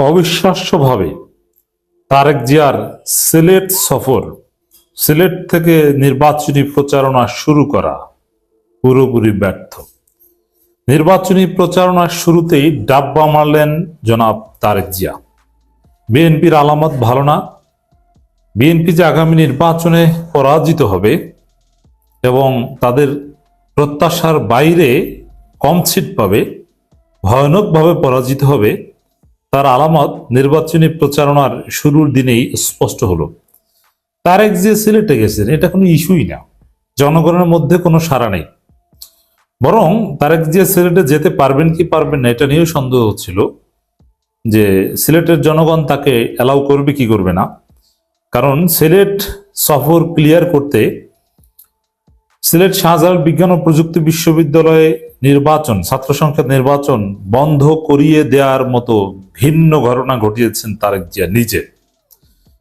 অবিশ্বাস্যভাবে তারেক জিয়ার সিলেট সফর, সিলেট থেকে নির্বাচনী প্রচারণা শুরু করা পুরোপুরি ব্যর্থ। নির্বাচনী প্রচারণার শুরুতেই ডাব্বা মারলেন জনাব তারেক জিয়া। বিএনপির আলামত ভালো না, বিএনপি যে আগামী নির্বাচনে পরাজিত হবে এবং তাদের প্রত্যাশার বাইরে কম সিট পাবে, ভয়ানকভাবে পরাজিত হবে, তার আলামত নির্বাচনী প্রচারণার শুরুর দিনেই স্পষ্ট হলো। তারেক জিয়া সিলেটে গেছেন, এটা কোনো ইস্যুই না, জনগণের মধ্যে কোনো সাড়া নেই। বরং তারেক জিয়া সিলেটে যেতে পারবেন কি পারবেন না এটা নিয়েও সন্দেহ হচ্ছিল যে সিলেটের জনগণ তাকে অ্যালাউ করবে কি করবে না। কারণ সিলেট সফর ক্লিয়ার করতে সিলেট শাহজালাল বিজ্ঞান ও প্রযুক্তি বিশ্ববিদ্যালয়ে নির্বাচন, ছাত্র সংসদ নির্বাচন বন্ধ করিয়ে দেওয়ার মতো ভিন্ন ঘটনা ঘটিয়েছেন তারেক জিয়া নিজে।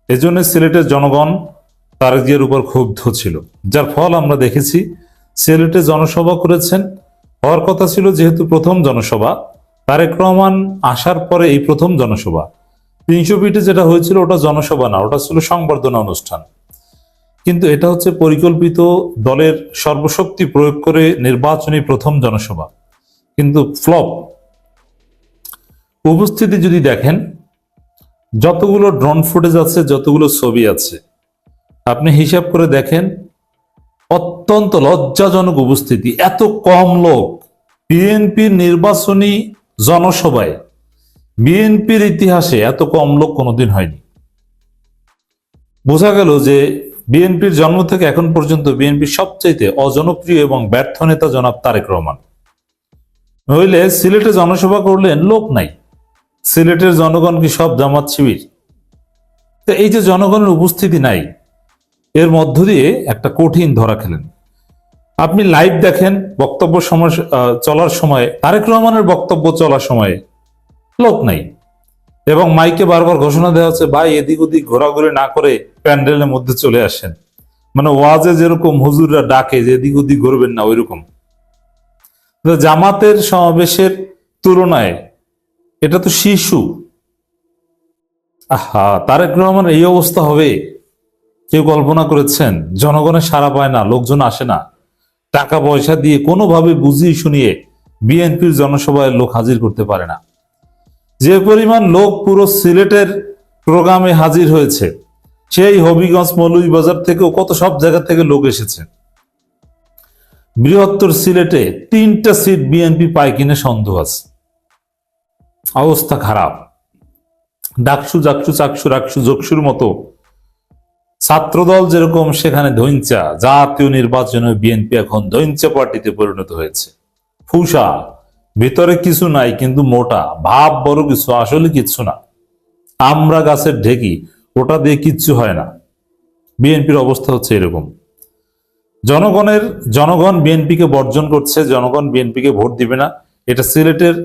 এজন্য সিলেটের জনগণ তারেক জিয়ার উপর ক্ষুব্ধ ছিল, যার ফল আমরা দেখেছি। সিলেটে জনসভা করেছেন, হওয়ার কথা ছিল যেহেতু প্রথম জনসভা, তারেক রহমান আসার পরে এই প্রথম জনসভা। ৩০০ ফিটে যেটা হয়েছিল ওটা জনসভা না, ওটা ছিল সংবর্ধনা অনুষ্ঠান। কিন্তু এটা হচ্ছে পরিকল্পিত দলের সর্বশক্তি প্রয়োগ করে নির্বাচনী প্রথম জনসভা, কিন্তু ফ্লপ। উপস্থিতি যদি দেখেন, যতগুলো ড্রোন ফুটেজ আছে, যতগুলো ছবি আছে, আপনি হিসাব করে দেখেন, অত্যন্ত লজ্জাজনক উপস্থিতি। এত কম লোক বিএনপির নির্বাচনী জনসভায়, বিএনপির ইতিহাসে এত কম লোক কোনোদিন হয়নি। বোঝা গেল যে বিএনপির জন্ম থেকে এখন পর্যন্ত বিএনপির সবচাইতে অজনপ্রিয় এবং ব্যর্থ নেতা জনাব তারেক রহমান। নইলে সিলেটে জনসভা করলেন, লোক নাই। সিলেটের জনগণ কি সব জামাত শিবির? তো এই যে জনগণের উপস্থিতি নাই, এর মধ্য দিয়ে একটা কঠিন ধরা খেলেন। আপনি লাইভ দেখেন, বক্তব্য সময় চলার সময়, তারেক রহমানের বক্তব্য চলার সময় লোক নাই, এবং মাইকে বারবার ঘোষণা দেওয়া হচ্ছে, ভাই এদিক ওদিক ঘোরাঘুরি না করে প্যান্ডেলের মধ্যে চলে আসেন। মানে ওয়াজে যেরকম হুজুররা ডাকে যে এদিক ওদিক ঘুরবেন না, ওইরকম। জামাতের সমাবেশের তুলনায় এটা তো শিশু। আহা, তারেক রহমান এই অবস্থা হবে কেউ কল্পনা করেছেন? জনগণের সাড়া পায় না, লোকজন আসে না, টাকা পয়সা দিয়ে কোনোভাবে বুঝিয়ে শুনিয়ে বিএনপির জনসভায় লোক হাজির করতে পারে না। যে পরিমাণ লোক পুরো সিলেটের প্রোগ্রামে হাজির হয়েছে, সেই হবিগঞ্জ মৌলভীবাজার থেকেও কত সব জায়গা থেকে লোক এসেছে। বৃহত্তর সিলেটে 3টা সিট বিএনপি পায় কিনা সন্দেহ আছে। অবস্থা খারাপ। ডাকসু জাকসু চাকসু রাকসু জকসুর মতো ছাত্রদল যেরকম সেখানে ধৈঞ্চা, জাতীয় নির্বাচনে বিএনপি এখন ধৈঞ্চা পার্টিতে পরিণত হয়েছে। ফুসা, ভিতরে কিছু নাই কিন্তু মোটা, ভাব বড় কিছু, আসলে কিচ্ছু না। আমরা গাছের ঢেকি, ওটা দিয়ে কিচ্ছু হয় না। বিএনপির অবস্থা হচ্ছে এরকম। জনগণ বিএনপিকে বর্জন করছে, জনগণ বিএনপিকে ভোট দিবে না। এটা সিলেটের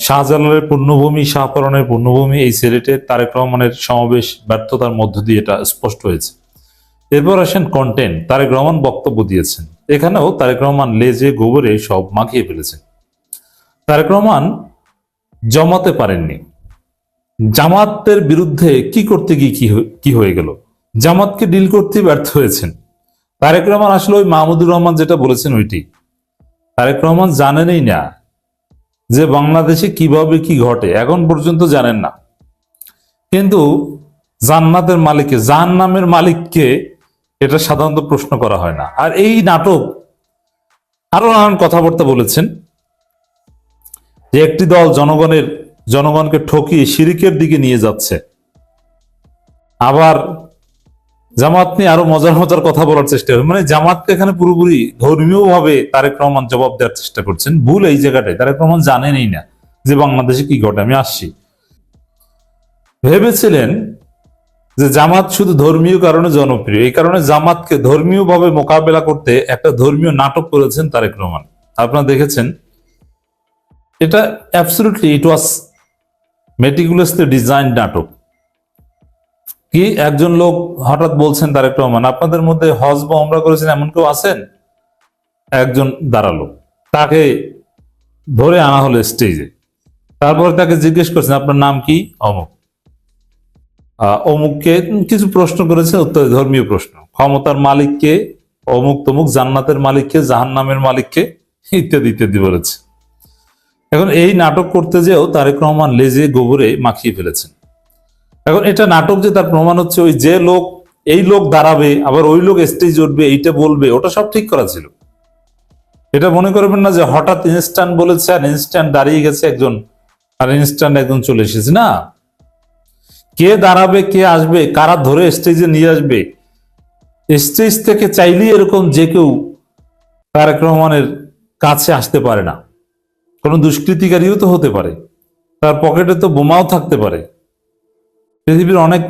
শাহজালালের পুণ্যভূমি, শাহপরানের পুণ্যভূমি। এই সিলেটের তারেক রহমানের সমাবেশ ব্যর্থতার মধ্য দিয়ে এটা স্পষ্ট হয়েছে। এরপর আসেন কন্টেন্ট। তারেক রহমান বক্তব্য দিয়েছেন, এখানেও তারেক রহমান লেজে গোবরে সব মাখিয়ে ফেলেছেন। তারেক রহমান জমাতে পারেননি। জামাতের বিরুদ্ধে কি করতে গিয়ে কি হয়ে গেল? জামাতকে ডিল করতে ব্যর্থ হয়েছেন। তারেক রহমান আসলে ওই মাহমুদুর রহমান যেটা বলেছেন ওইটি। তারেক রহমান জানেনই না যে বাংলাদেশে কিভাবে কি ঘটে, এখন পর্যন্ত জানেন না। কিন্তু জান্নাতের মালিককে, জাহান্নামের মালিককে, এটা সাধারণত প্রশ্ন করা হয় না। আর এই নাটক, আরো নানান কথাবার্তা বলেছেন যে একটি দল জনগণকে ঠকিয়ে শিরিকের দিকে নিয়ে যাচ্ছে। আবার জামাত নিয়ে আরো মজার মজার কথা বলার চেষ্টা করে, মানে জামাতকে এখানে পুরোপুরি ধর্মীয় ভাবে তারেক রহমান জবাব দেওয়ার চেষ্টা করছেন। ভুল এই জায়গাটায়, তারেক রহমান জানেনই না যে বাংলাদেশে কি ঘটে। আমি আসছি। ভেবেছিলেন যে জামাত শুধু ধর্মীয় কারণে জনপ্রিয়, এই কারণে জামাতকে ধর্মীয় ভাবে মোকাবেলা করতে একটা ধর্মীয় নাটক করেছেন তারেক রহমান। আপনারা দেখেছেন, এটা অ্যাবসলিউটলি ইট ওয়াজ মেটিকুলাসলি ডিজাইন নাটক। কি একজন লোক হঠাৎ বলছেন, তারেক রহমান আপনাদের মধ্যে হজ বা ওমরা করেছেন এমন কেউ আছেন? একজন দাঁড়ালো, তাকে ধরে আনা হলো স্টেজে। তারপর তাকে জিজ্ঞেস করছেন আপনার নাম কি, অমুক। অমুককে কিছু প্রশ্ন করেছে, উত্তর ধর্মীয় প্রশ্ন, ক্ষমতার মালিককে, অমুক তমুক, জান্নাতের মালিককে, জাহান্নামের মালিককে, ইত্যাদি ইত্যাদি বলেছে। এখন এই নাটক করতে যেও তারেক রহমান লেজে গোবরে মাখিয়ে ফেলেছেন। এখন এটা নাটক যে তার প্রমাণ হচ্ছে ওই যে লোক, এই লোক দাঁড়াবে আবার ওই লোক স্টেজ উঠবে, এইটা বলবে, ওটা সব ঠিক করা ছিল। এটা মনে করবেন না যে হঠাৎ ইনস্ট্যান্ট বলেছে আর ইনস্ট্যান্ট দাঁড়িয়ে গেছে একজন আর ইনস্ট্যান্ট একজন চলে এসেছে, না। কে দাঁড়াবে, কে আসবে, কারা ধরে স্টেজে নিয়ে আসবে, স্টেজ থেকে চাইলেই এরকম যে কেউ তারেক রহমানের কাছে আসতে পারে না। কোনো দুষ্কৃতিকারীও তো হতে পারে, তার পকেটে তো বোমাও থাকতে পারে। পৃথিবীর অনেক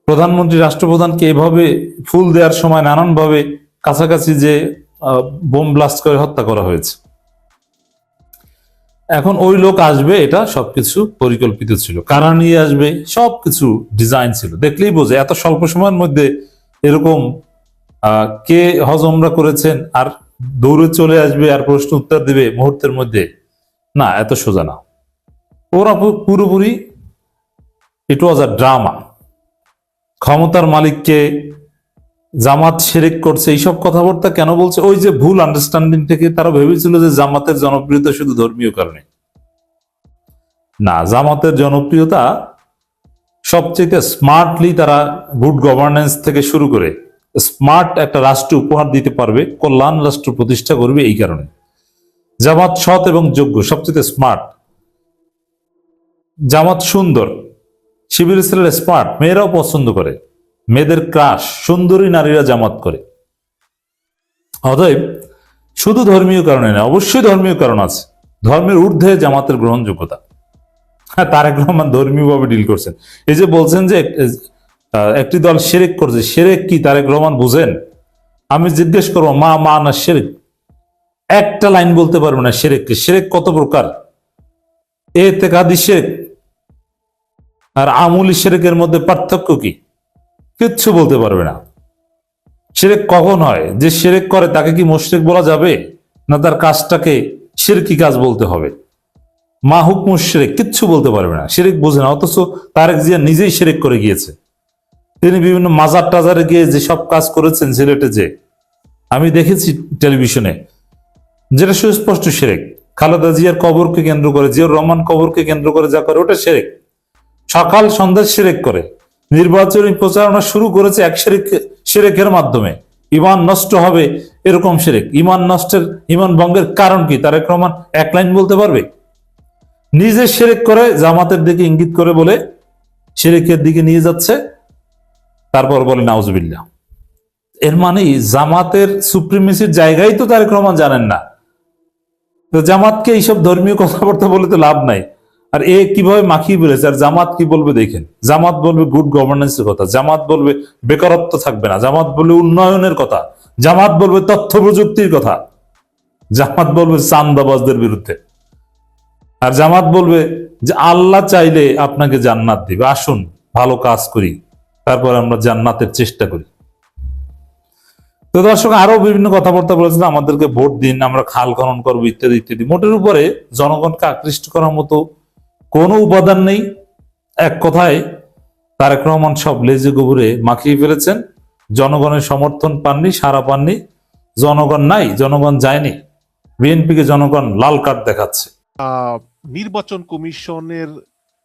প্রধানমন্ত্রী, রাষ্ট্রপ্রধানকে এভাবে ফুল দেওয়ার সময় নানানভাবে কাছাকাছি যে বোম ব্লাস্ট করে হত্যা করা হয়েছে। এখন ওই লোক আসবে, এটা সবকিছু পরিকল্পিত ছিল। কারা নিয়ে আসবে, সবকিছু ডিজাইন ছিল। দেখলেই বোঝে এত স্বল্প সময়ের মধ্যে এরকম কে হজ উমরা করেছেন আর দৌড়ে চলে আসবে আর প্রশ্ন উত্তর দিবে মুহূর্তের মধ্যে, না, এত সোজা না। ওরা পুরোপুরি ইট ওয়াজ আ ড্রামা। ক্ষমতার মালিককে জামাত শিরক করছে, এইসব কথাবার্তা কেন বলছে? ওই যে ভুল আন্ডারস্ট্যান্ডিং থেকে তারা ভেবেছিল যে জামাতের জনপ্রিয়তা শুধু ধর্মীয় কারণে। না, জামাতের জনপ্রিয়তা সবচেয়ে স্মার্টলি তারা গুড গভর্নেন্স থেকে শুরু করে স্মার্ট একটা রাষ্ট্র উপহার দিতে পারবে, কল্যাণ রাষ্ট্র প্রতিষ্ঠা করবে, এই কারণে জামাত সৎ এবং যোগ্য, সবচেয়ে স্মার্ট। জামাত সুন্দর, শিবির ছেলেরা স্মার্ট, মেয়েরাও পছন্দ করে, মেয়েদের ক্রাশ, সুন্দরী নারীরা জামাত করে। অতএব শুধু ধর্মীয় কারণে না, অবশ্যই ধর্মীয় কারণ আছে। ধর্মের ঊর্ধ্বে জামাতের গ্রহণযোগ্যতা। হ্যাঁ, তারেক রহমান ধর্মীয় ভাবে ডিল করছেন। এই যে বলছেন যে একটি দল শিরক করছে, শিরক কি তারেক রহমান বুঝেন? আমি জিজ্ঞেস করবো মা না শিরক, একটা লাইন বলতে পারবো না শিরককে। শিরক কত প্রকার? এতেকাদি শিরক আর আমুলি শিরকের মধ্যে পার্থক্য কি? কিচ্ছু বলতে পারবে না। শিরক কখন হয়? যে শিরক করে তাকে কি মুশরিক বলা যাবে, না তার কাজটাকে শিরকি কাজ বলতে হবে? মা হুকমু শিরক, কিচ্ছু বলতে পারবে না, শিরক বোঝে না। অথচ তারেক জিয়া নিজেই শিরক করে গিয়েছে। তিনি বিভিন্ন মাজার টাজারে গিয়ে যেসব কাজ করেছেন সিলেটে, যে আমি দেখেছি টেলিভিশনে, যেটা সুস্পষ্ট শিরক। খালেদা জিয়ার কবরকে কেন্দ্র করে, জিয়াউর রহমান কবরকে কেন্দ্র করে যা করে, ওটা শিরক। সকাল সন্ধ্যা শিরক করে। নির্বাচনী প্রচারণা শুরু করেছে এক শিরকের মাধ্যমে। ইমান নষ্ট হবে এরকম শিরক। ইমান ভঙ্গের কারণ কি তারেক রহমান এক লাইন বলতে পারবে? নিজে শিরক করে জামাতের দিকে ইঙ্গিত করে বলে শিরকের দিকে নিয়ে যাচ্ছে, তারপর বলে নাউজুবিল্লাহ। এর মানে জামাতের সুপ্রিমেসির জায়গায় তো তারেক রহমান জানেন না। তো জামাতকে এইসব ধর্মীয় কথাবার্তা বলে তো লাভ নাই। আর এ কিভাবে মাখিয়ে ফেলেছে। আর জামাত কি বলবে দেখেন, জামাত বলবে গুড গভর্নেন্সের কথা, জামাত বলবে বেকারত্ব থাকবে না, জামাত বলবে উন্নয়নের কথা, জামাত বলবে তথ্য প্রযুক্তির কথা, জামাত বলবে চান্দাবাজদের বিরুদ্ধে, আর জামাত বলবে যে আল্লাহ চাইলে আপনাকে জান্নাত দিবে, আসুন ভালো কাজ করি, তারপর আমরা জান্নাতের চেষ্টা করি। তো দর্শক আরো বিভিন্ন কথাবার্তা বলেছিল, আমাদেরকে ভোট দিন, আমরা খাল খনন করবো, ইত্যাদি ইত্যাদি। মোটের উপরে জনগণকে আকৃষ্ট করার মতো কোনো উপাদান নেই। এক কথায় তারেক রহমান সব লেজে গোবরে মাখিয়ে ফেলেছেন। জনগণের সমর্থন পাননি, সারা পাননি। জনগণ নাই, জনগণ যায়নি, বিএনপিকে জনগণ লাল কার্ড দেখাচ্ছে। নির্বাচন কমিশনের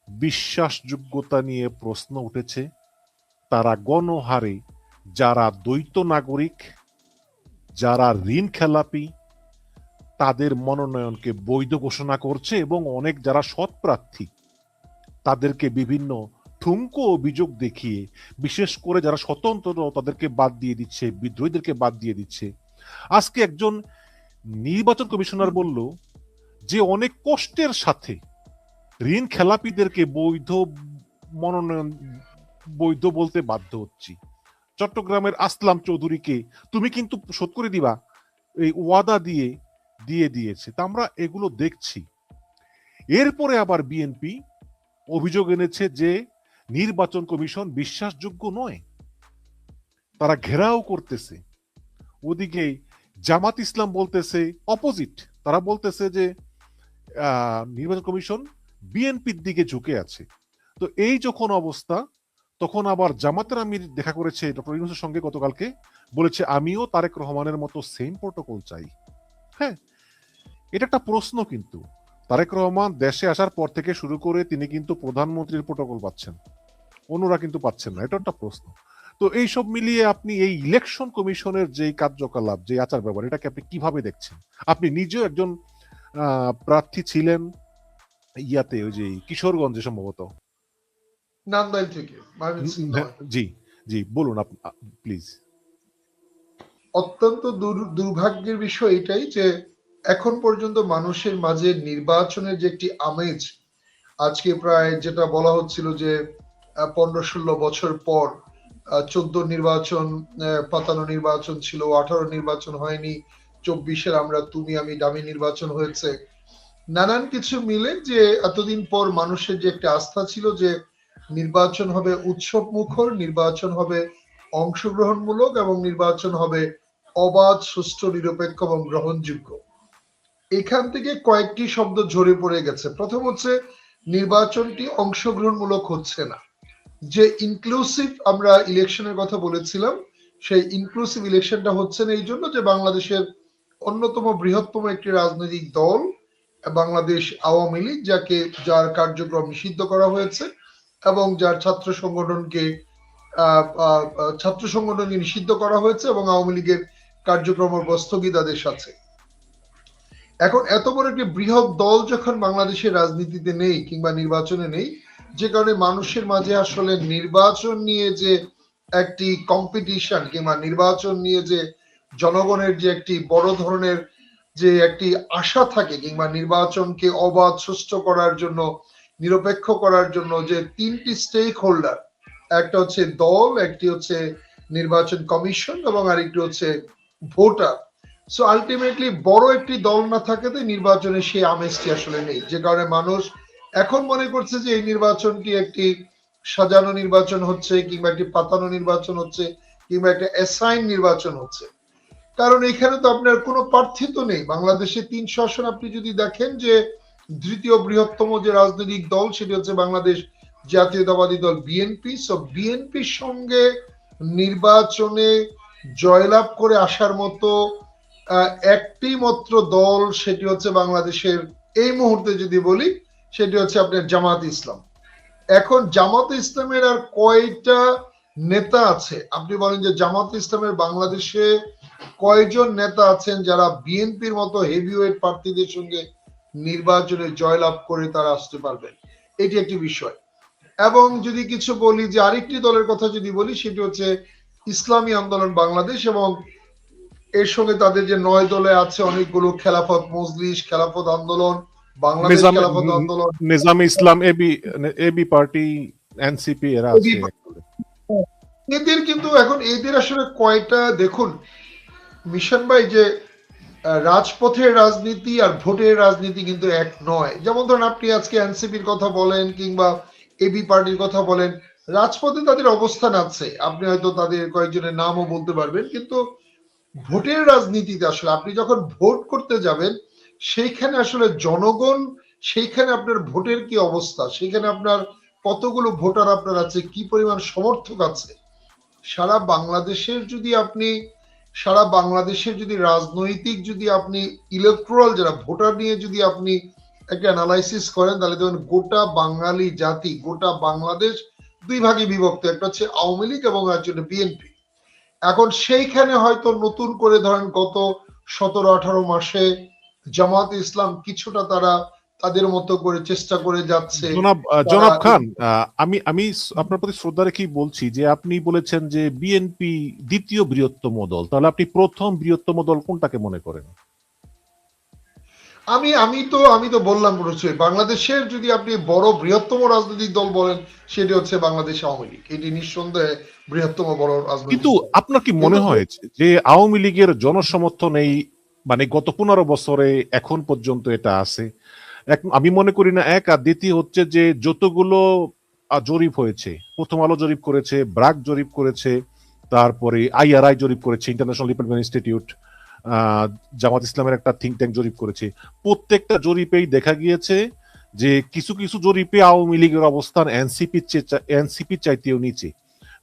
বিশ্বাসযোগ্যতা নিয়ে প্রশ্ন উঠেছে। তারা গণহারে যারা দ্বৈত নাগরিক, যারা ঋণ খেলাপি, তাদের মনোনয়নকে বৈধ ঘোষণা করছে এবং অনেক যারা সৎ প্রার্থী তাদেরকে বিভিন্ন ঠুনকো অভিযোগ দেখিয়ে, বিশেষ করে যারা স্বতন্ত্র তাদেরকে বাদ দিয়ে দিচ্ছে, বিদ্রোহীদেরকে বাদ দিয়ে দিচ্ছে। আজকে একজন নির্বাচন কমিশনার বলল যে অনেক কষ্টের সাথে ঋণ খেলাপিদেরকে মনোনয়ন বৈধ বলতে বাধ্য হচ্ছি। চট্টগ্রামের আসলাম চৌধুরীকে তুমি কিন্তু শোধ করে দিবা, এই ওয়াদা দিয়েছে। তা আমরা এগুলো দেখছি। এরপরে আবার বিএনপি অভিযোগ এনেছে যে নির্বাচন কমিশন বিশ্বাসযোগ্য নয়, তারা ঘেরাও করতেছে। ওদিকে জামাত ইসলাম বলতেছে অপোজিট, তারা বলতেছে যে নির্বাচন কমিশন বিএনপির দিকে ঝুঁকে আছে। তো এই যখন অবস্থা, তখন আবার জামাতের আমির দেখা করেছে ডক্টর ইউনূসের সঙ্গে গতকালকে, বলেছে আমিও তারেক রহমানের মতো সেম প্রোটোকল চাই। হ্যাঁ, এটা একটা প্রশ্ন কিন্তু। তারেক রহমান দেশে আসার পর থেকে শুরু করে তিনি কিন্তু প্রধানমন্ত্রীর প্রোটোকল পাচ্ছেন, অন্যরা কিন্তু পাচ্ছেন না, এটা একটা প্রশ্ন। তো এই সব মিলিয়ে আপনি এই ইলেকশন কমিশনের যে কার্যকলাপ, যে আচার ব্যবহার, এটাকে আপনি কিভাবে দেখছেন? আপনি নিজেও একজন প্রার্থী ছিলেন ইয়াতে, ওই যে কিশোরগঞ্জে সম্ভবত। নান্দাইল থেকে ময়মনসিংহ নয়। জি, জি, বলুন প্লিজ। অত্যন্ত দুর্ভাগ্যের বিষয় এটাই যে এখন পর্যন্ত মানুষের মাঝে নির্বাচনের যে একটি আমেজ, আজকে প্রায় যেটা বলা হচ্ছিল যে 15-16 বছর পর 14 নির্বাচন, 15 নির্বাচন ছিল, 18 নির্বাচন হয়নি, 24-এর আমরা তুমি আমি দামি নির্বাচন হয়েছে, নানান কিছু মিলে যে এতদিন পর মানুষের যে একটা আস্থা ছিল যে নির্বাচন হবে উৎসব মুখর, নির্বাচন হবে অংশগ্রহণমূলক এবং নির্বাচন হবে অবাধ, সুষ্ঠু, নিরপেক্ষ এবং গ্রহণযোগ্য। এখান থেকে কয়েকটি শব্দ ঝরে পড়ে গেছে। প্রথম হচ্ছে নির্বাচনটি অংশগ্রহণমূলক হচ্ছে না। যে ইনক্লুসিভ আমরা ইলেকশনের কথা বলেছিলাম, সেই ইনক্লুসিভ ইলেকশনটা হচ্ছে না এই জন্য যে বাংলাদেশের অন্যতম বৃহত্তম একটি রাজনৈতিক দল বাংলাদেশ আওয়ামী লীগ, যার কার্যক্রম নিষিদ্ধ করা হয়েছে এবং যার ছাত্র সংগঠনকে নিষিদ্ধ করা হয়েছে এবং আওয়ামী লীগের কার্যক্রমের স্থগিতাদেশ আছে। এখন এত বড় একটি বৃহৎ দল যখন বাংলাদেশের রাজনীতিতে নেই কিংবা নির্বাচনে নেই, যে কারণে মানুষের মাঝে আসলে নির্বাচন নিয়ে যে একটি কম্পিটিশন কিংবা নির্বাচন নিয়ে যে জনগণের যে একটি বড় ধরনের যে একটি আশা থাকে কিংবা নির্বাচনকে অবাধ, সুষ্ঠু করার জন্য, নিরপেক্ষ করার জন্য যে তিনটি স্টেক হোল্ডার, একটা হচ্ছে দল, একটি হচ্ছে নির্বাচন কমিশন এবং আরেকটি হচ্ছে ভোটার। সো আলটিমেটলি বড় একটি দল না থাকাতে নির্বাচনে সেই আমেজটি আসলে নেই, যে কারণে মানুষ এখন মনে করছে যে এই নির্বাচনটি একটি সাজানো নির্বাচন হচ্ছে কিংবা একটি পাতানো নির্বাচন হচ্ছে কিংবা একটা অ্যাসাইন নির্বাচন হচ্ছে। কারণ এখানে তো আপনার কোনো প্রার্থী তো নেই। বাংলাদেশে 300 আসন আপনি যদি দেখেন যে দ্বিতীয় বৃহত্তম যে রাজনৈতিক দল সেটি হচ্ছে বাংলাদেশ জাতীয়তাবাদী দল বিএনপি। সো বিএনপির সঙ্গে নির্বাচনে জয়লাভ করে আসার মতো একটি মাত্র দল, সেটি হচ্ছে বাংলাদেশের এই মুহূর্তে যদি বলি সেটি হচ্ছে আপনার জামাত ইসলাম। এখন জামাত ইসলামের আর কয়টা নেতা আছে আপনি বলেন যে জামাত ইসলামের বাংলাদেশে কয়জন নেতা আছেন যারা বিএনপির মতো হেভিওয়েট প্রার্থীদের সঙ্গে নির্বাচনে জয়লাভ করে তারা আসতে পারবেন? এটি একটি বিষয়। এবং যদি কিছু বলি যে আরেকটি দলের কথা যদি বলি সেটি হচ্ছে ইসলামী আন্দোলন বাংলাদেশ, এবং এর সঙ্গে তাদের যে 9 দলে আছে অনেকগুলো, খেলাফত মজলিস, খেলাফত আন্দোলন, বাংলাদেশ খেলাফত আন্দোলন, নিজাম ইসলাম, এবি পার্টি, এনসিপি, এরা আছে। এদের কিন্তু এখন এদের আসলে কয়টা দেখুন মিশন ভাই, যে রাজপথের রাজনীতি আর ভোটের রাজনীতি কিন্তু এক নয়। যেমন ধরুন আপনি আজকে এনসিপির কথা বলেন কিংবা এবি পার্টির কথা বলেন, রাজপথে তাদের অবস্থান আছে, আপনি হয়তো তাদের কয়েকজনের নামও বলতে পারবেন, কিন্তু ভোটের রাজনীতিতে আসলে আপনি যখন ভোট করতে যাবেন সেইখানে আসলে জনগণ, সেইখানে আপনার ভোটের কি অবস্থা, সেখানে আপনার কতগুলো ভোটার আপনার আছে, কি পরিমাণ সমর্থক আছে, সারা বাংলাদেশের যদি রাজনৈতিক যদি আপনি ইলেকট্রাল যারা ভোটার নিয়ে যদি আপনি একটা অ্যানালাইসিস করেন, তাহলে দেখবেন গোটা বাঙালি জাতি, গোটা বাংলাদেশ দুই ভাগে বিভক্ত, একটা হচ্ছে আওয়ামী লীগ এবং একটা বিএনপি। এখন সেইখানে হয়তো নতুন করে ধরেন গত 17-18 মাসে জামাত ইসলাম কিছুটা তারা তাদের মতো করে চেষ্টা করে যাচ্ছে। জনাব খান, আমি আপনার প্রতি শ্রদ্ধা রেখেই বলছি যে আপনি বলেছেন যে বিএনপি দ্বিতীয় বৃহত্তম দল, তাহলে আপনি প্রথম বৃহত্তম দল কোনটাকে মনে করেন? আমি তো বললাম বাংলাদেশের যদি আপনি বড় বৃহত্তম রাজনৈতিক দল বলেন সেটি হচ্ছে বাংলাদেশ আওয়ামী লীগ, এটি নিঃসন্দেহে বৃহত্তম বড় রাজনৈতিক। কিন্তু আপনার কি মনে হয় যে আওয়ামী লীগের জনসমর্থন এই মানে গত 15 বছরে এখন পর্যন্ত এটা আছে? আমি মনে করি না। এক, আর দ্বিতীয় হচ্ছে যে যতগুলো জরিপ হয়েছে, প্রথম আলো জরিপ করেছে, ব্রাক জরিপ করেছে, তারপরে আইআরআই জরিপ করেছে, ইন্টারন্যাশনাল রিপোর্টমেন্ট ইনস্টিটিউট, আহ, জামাত ইসলামের একটা থিঙ্ক ট্যাঙ্ক জরিপ করেছে, প্রত্যেকটা জরিপেই দেখা গিয়েছে যে কিছু কিছু জরিপে আওয়ামী লীগের অবস্থান এনসিপি চাইতেও নিচে।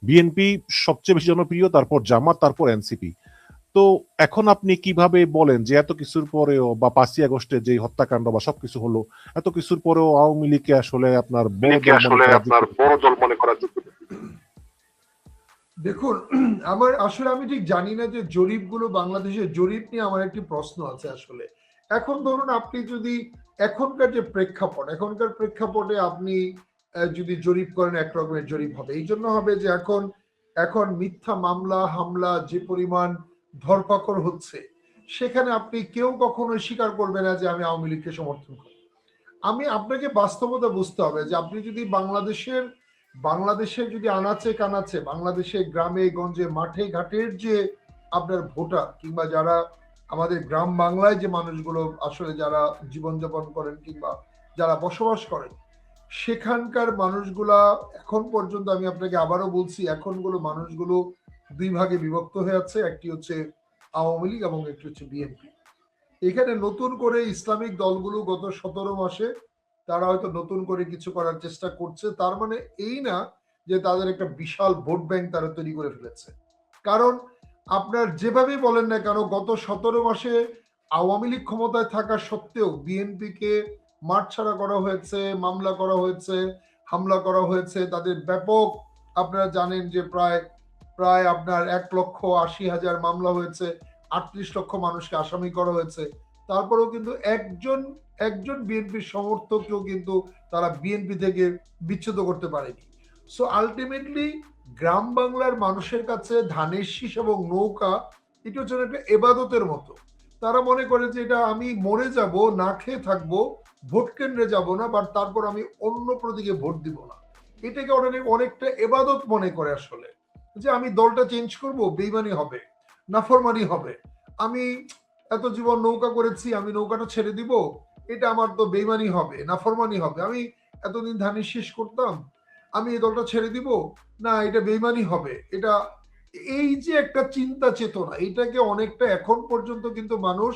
বিএনপি সবচেয়ে বেশি জনপ্রিয়, তারপর জামাত, তারপর এনসিপি। তো এখন আপনি কিভাবে বলেন যে এত কিছুর পরেও, বা 5ই আগস্টে যে হত্যাকাণ্ড বা সবকিছু হলো, এত কিছুর পরেও আওয়ামী লীগকে আসলে আপনার বড় দল মনে করার যোগ্য? দেখুন, আমি ঠিক জানি না যে জরিপগুলো, বাংলাদেশের জরিপ নিয়ে আমার একটি প্রশ্ন আছে আসলে। এখন ধরুন, আপনি যদি এখনকার প্রেক্ষাপটে আপনি যদি জরিপ করেন, এক রকমের জরিপ হবে। এই জন্য হবে যে এখন মিথ্যা মামলা হামলা যে পরিমাণ ধরপাকড় হচ্ছে, সেখানে আপনি কেউ কখনো স্বীকার করবে না যে আমি আওয়ামী লীগকে সমর্থন করি। আপনাকে বাস্তবতা বুঝতে হবে যে আপনি যদি বাংলাদেশের যদি আনাচে কানাচে, বাংলাদেশের গ্রামে গঞ্জে মাঠে ঘাটের যে আপনার ভোটার, কিংবা যারা আমাদের গ্রাম বাংলায় যে মানুষগুলো আসলে যারা জীবনযাপন করেন কিংবা যারা বসবাস করেন, সেখানকার মানুষগুলা এখন পর্যন্ত, আমি আপনাকে আবারও বলছি, মানুষগুলো দুই ভাগে বিভক্ত হয়ে আছে। একটি হচ্ছে আওয়ামী লীগ এবং একটি হচ্ছে বিএনপি। এখানে নতুন করে ইসলামিক দলগুলো গত 17 মাসে তারা হয়তো নতুন করে কিছু করার চেষ্টা করছে। তার মানে এই না যে তাদের একটা বিশাল ভোট ব্যাংক তারা তৈরি করে ফেলেছে। কারণ আপনার যেভাবেই বলেন না কেন, গত 17 মাসে আওয়ামী লীগ ক্ষমতায় থাকা সত্ত্বেও বিএনপিকে মাঠছাড়া করা হয়েছে, মামলা করা হয়েছে, হামলা করা হয়েছে। তাদের ব্যাপক, আপনারা জানেন যে প্রায় প্রায় আপনার 1,80,000 মামলা হয়েছে, 38 লক্ষ মানুষকে আসামি করা হয়েছে। তারপরেও কিন্তু একজন বিএনপির সমর্থককেও কিন্তু তারা বিএনপি থেকে বিচ্যুত করতে পারেনি। সো আলটিমেটলি গ্রাম বাংলার মানুষের কাছে ধানের শীষ এবং নৌকা এটা হচ্ছে একটা এবাদতের মতো। তারা মনে করে যে এটা আমি মরে যাব, না খেয়ে থাকবো, ভোট কেন্দ্রে যাব না, বাট তারপর আমি অন্য প্রতীকে ভোট দিব না। এটাকে অনেকটা এবাদত মনে করে আসলে, যে আমি দলটা চেঞ্জ করব, বেইমানি হবে, নাফরমানি হবে। আমি এত জীবন নৌকা করেছি, আমি নৌকাটা ছেড়ে দিব, এটা আমার তো বেইমানি হবে, নাফরমানি হবে। আমি এতদিন ধানের শীষ করতাম, আমি এই দলটা ছেড়ে দিব, না এটা বেইমানি হবে। এই যে একটা চিন্তা চেতনা, এটাকে অনেকটা এখন পর্যন্ত মানুষ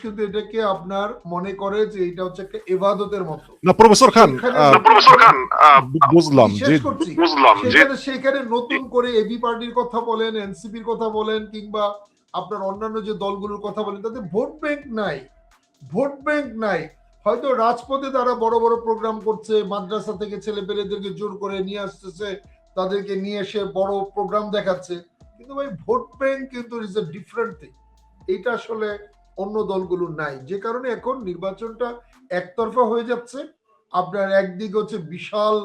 কিন্তু এটাকে আপনার মনে করে যে এটা হচ্ছে একটা ইবাদতের মতো। না প্রফেসর খান, বুঝলাম যে সেখানে নতুন করে এবি পার্টির কথা বলেন, এনসিপির কথা বলেন, কিংবা আপনার অন্যান্য যে দলগুলোর কথা বলেন, তাদের ভোট ব্যাংক নাই। হয়তো রাজপথে তারা বড় বড় প্রোগ্রাম করছে, মাদ্রাসা থেকে ছেলে পেলেদেরকে জোর করে নিয়ে আসতেছে, তাদেরকে নিয়ে এসে বড় প্রোগ্রাম দেখাচ্ছে, কিন্তু ভাই ভোট ব্যাংক কিন্তু ইজ এ ডিফারেন্ট থিং। এটা আসলে অন্য দলগুলো নাই, যে কারণে এখন নির্বাচনটা একতরফা হয়ে যাচ্ছে। আপনার একদিকে হচ্ছে বিশাল,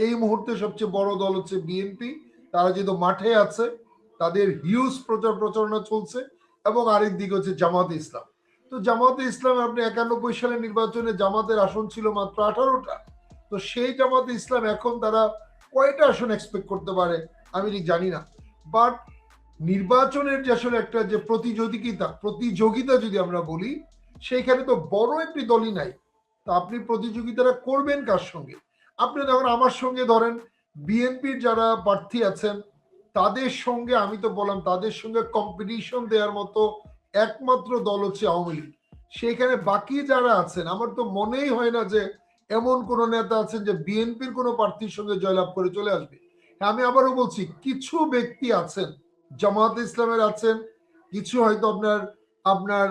এই মুহূর্তে সবচেয়ে বড় দল হচ্ছে বিএনপি, তারা যেহেতু মাঠে আছে, তাদের হিউজ প্রচারণা চলছে, এবং আরেক দিকে হচ্ছে জামাতে ইসলাম। তো জামাতে ইসলাম, আপনি 91 সালের নির্বাচনে জামাতের আসন ছিল মাত্র 18টা। তো সেই জামাতে ইসলাম এখন তারা কয়টা আসন এক্সপেক্ট করতে পারে আমি ঠিক জানি না। বাট নির্বাচনের যে আসলে একটা যে প্রতিযোগিতা যদি আমরা বলি, সেইখানে তো বড় একটি দলই নাই। তো আপনি প্রতিযোগিতাটা করবেন কার সঙ্গে? আপনি ধরেন আমার সঙ্গে, ধরেন বিএনপির যারা প্রার্থী আছেন তাদের সঙ্গে, আমি তো বললাম তাদের সঙ্গে কম্পিটিশন দেওয়ার মতো একমাত্র দল হচ্ছে আওয়ামী লীগ। সেখানে বাকি যারা আছেন, আমার তো মনেই হয় না যে এমন কোন নেতা আছেন যে বিএনপির কোনো প্রার্থীর সঙ্গে জয়লাভ করে চলে আসবে। আমি আবারও বলছি, কিছু ব্যক্তি আছেন, জামাত ইসলামের আছেন, কিছু হয়তো আপনার আপনার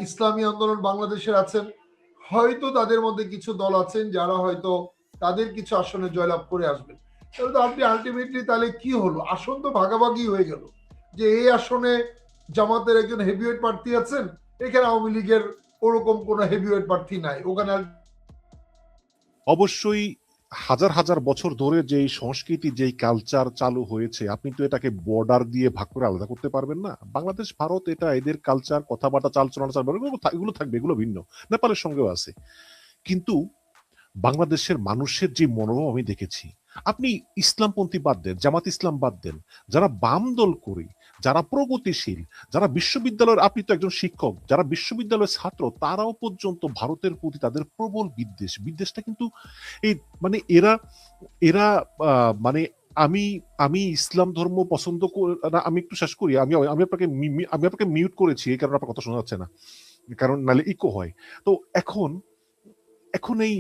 ইসলামী আন্দোলন বাংলাদেশের আছেন, হয়তো তাদের মধ্যে কিছু দল আছেন যারা হয়তো তাদের কিছু আসনে জয়লাভ করে আসবেন। তাহলে তো আপনি আলটিমেটলি, তাহলে কি হলো? আসন তো ভাগাভাগি হয়ে গেল, যে এই আসনে জামাতের একজন হেভিওয়েট প্রার্থী আছেন, এখানে আওয়ামী লীগের ওরকম কোন হেভিওয়েট প্রার্থী নাই ওখানে। অবশ্যই হাজার হাজার বছর ধরে যেই সংস্কৃতি, যেই কালচার চালু হয়েছে, আপনি তো এটাকে বর্ডার দিয়ে ভাগ করে আলাদা করতে পারবেন না। বাংলাদেশ ভারত, এটা এদের কালচার, কথাবার্তা, চালচলন, এগুলো থাকবে, এগুলো ভিন্ন, নেপালের সঙ্গেও আছে। কিন্তু বাংলাদেশের মানুষের যে মনোভাব আমি দেখেছি, আপনি ইসলামপন্থী বাদ দেন, জামাত ইসলাম বাদ দেন, যারা বাম দল করে, যারা প্রগতিশীল, যারা বিশ্ববিদ্যালয়ের, আপনি তো একজন শিক্ষক, যারা বিশ্ববিদ্যালয়ের ছাত্র, তারাও পর্যন্ত ভারতের প্রতি তাদের প্রবল বিদ্বেষটা কিন্তু এই, মানে এরা এরা মানে আমি আমি ইসলাম ধর্ম পছন্দ না, আমি একটু শেষ করি। আমি আপনাকে মিউট করেছি এই কারণে আপনার কথা শোনা যাচ্ছে না, কারণ নালে ইকো হয়। তো এখন এখন এই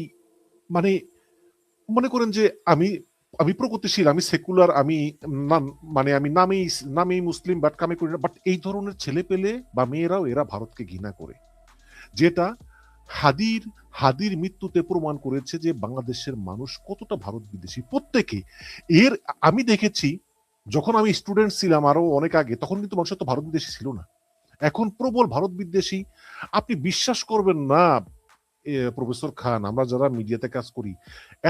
মানে মনে করেন যে আমি আমি প্রগতিশীল, আমি সেকুলার, আমি মানে আমি নামেই মুসলিম, বাট কামে করি না, বাট এই ধরনের ছেলে পেলে বা মেয়েরাও এরা ভারতকে ঘৃণা করে, যেটা হাদির হাদির মৃত্যুতে প্রমাণ করেছে যে বাংলাদেশের মানুষ কতটা ভারত বিদ্বেষী প্রত্যেকে। এর আমি দেখেছি যখন আমি স্টুডেন্ট ছিলাম আরো অনেক আগে, তখন কিন্তু মানুষ তো ভারত বিদ্বেষী ছিল না, এখন প্রবল ভারত বিদ্বেষী। আপনি বিশ্বাস করবেন না প্রফেসর খান, আমরা যারা মিডিয়াতে কাজ করি,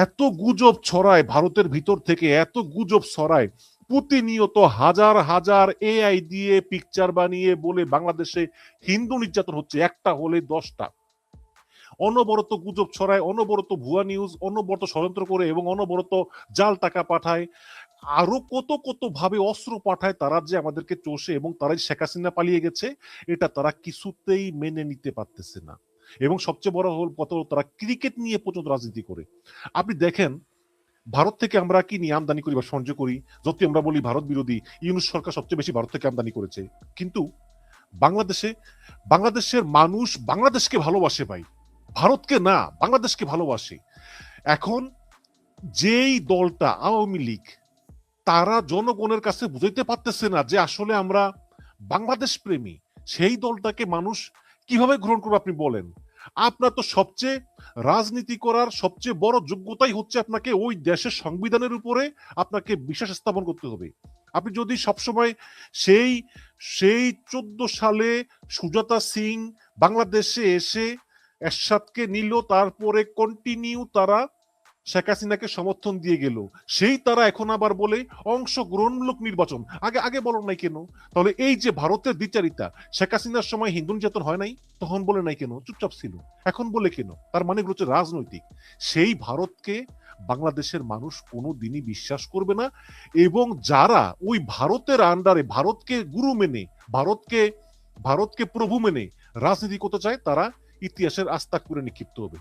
এত গুজব ছড়ায় ভারতের ভিতর থেকে, এত গুজব ছড়ায় প্রতিনিয়ত, হাজার হাজার এআই দিয়ে পিকচার বানিয়ে বলে বাংলাদেশে হিন্দু নির্যাতন হচ্ছে, একটা হলে 10টা। অনবরত গুজব ছড়ায়, অনবরত ভুয়া নিউজ, অনবরত ষড়যন্ত্র করে এবং অনবরত জাল টাকা পাঠায়, আরো কত কত ভাবে অস্ত্র পাঠায় তারা, যে আমাদেরকে চষে, এবং তারাই শেখ হাসিনা পালিয়ে গেছে এটা তারা কিছুতেই মেনে নিতে পারতেছে না। এবং সবচেয়ে বড় হল কত, তারা ক্রিকেট নিয়ে পর্যন্ত রাজনীতি করে। আপনি দেখেন ভারত থেকে আমরা কি নিয়ে আমদানি করি বা সঞ্চয় করি, যত আমরা বলি ভারত বিরোধী, ইউনূস সরকার সবচেয়ে বেশি ভারত থেকে আমদানি করেছে, কিন্তু বাংলাদেশের মানুষ বাংলাদেশকে ভালোবাসে ভাই, ভারতকে না, বাংলাদেশকে ভালোবাসে। এখন যেই দলটা আওয়ামী লীগ, তারা জনগণের কাছে বুঝাইতে পারতেছে না যে আসলে আমরা বাংলাদেশ প্রেমী, সেই দলটাকে মানুষ কিভাবে গ্রহণ করবে আপনি বলেন? আপনার তো সবচেয়ে রাজনীতি করার সবচেয়ে বড় যোগ্যতাই হচ্ছে আপনাকে ওই দেশের সংবিধানের উপরে আপনাকে বিশ্বাস স্থাপন করতে হবে। আপনি যদি সবসময় সেই সেই 14 সালে সুজাতা সিং বাংলাদেশে এসে এরশাদকে নিল, তারপরে কন্টিনিউ তারা শেখ হাসিনাকে সমর্থন দিয়ে গেল, সেই তারা এখন আবার বলে অংশগ্রহণমূলক নির্বাচন, আগে আগে বলো নাই কেন? তাহলে এই যে ভারতের দ্বিচারিতা, শেখ হাসিনার সময় হিন্দু নির্যাতন হয় নাই, তখন বলে নাই কেন? চুপচাপ ছিল, এখন বলে কেন? তার মানে হচ্ছে রাজনৈতিক। সেই ভারতকে বাংলাদেশের মানুষ কোনো দিনই বিশ্বাস করবে না, এবং যারা ওই ভারতের আন্ডারে ভারতকে গুরু মেনে, ভারতকে প্রভু মেনে রাজনীতি করতে চায়, তারা ইতিহাসের আস্তাক করে নিক্ষিপ্ত হবে।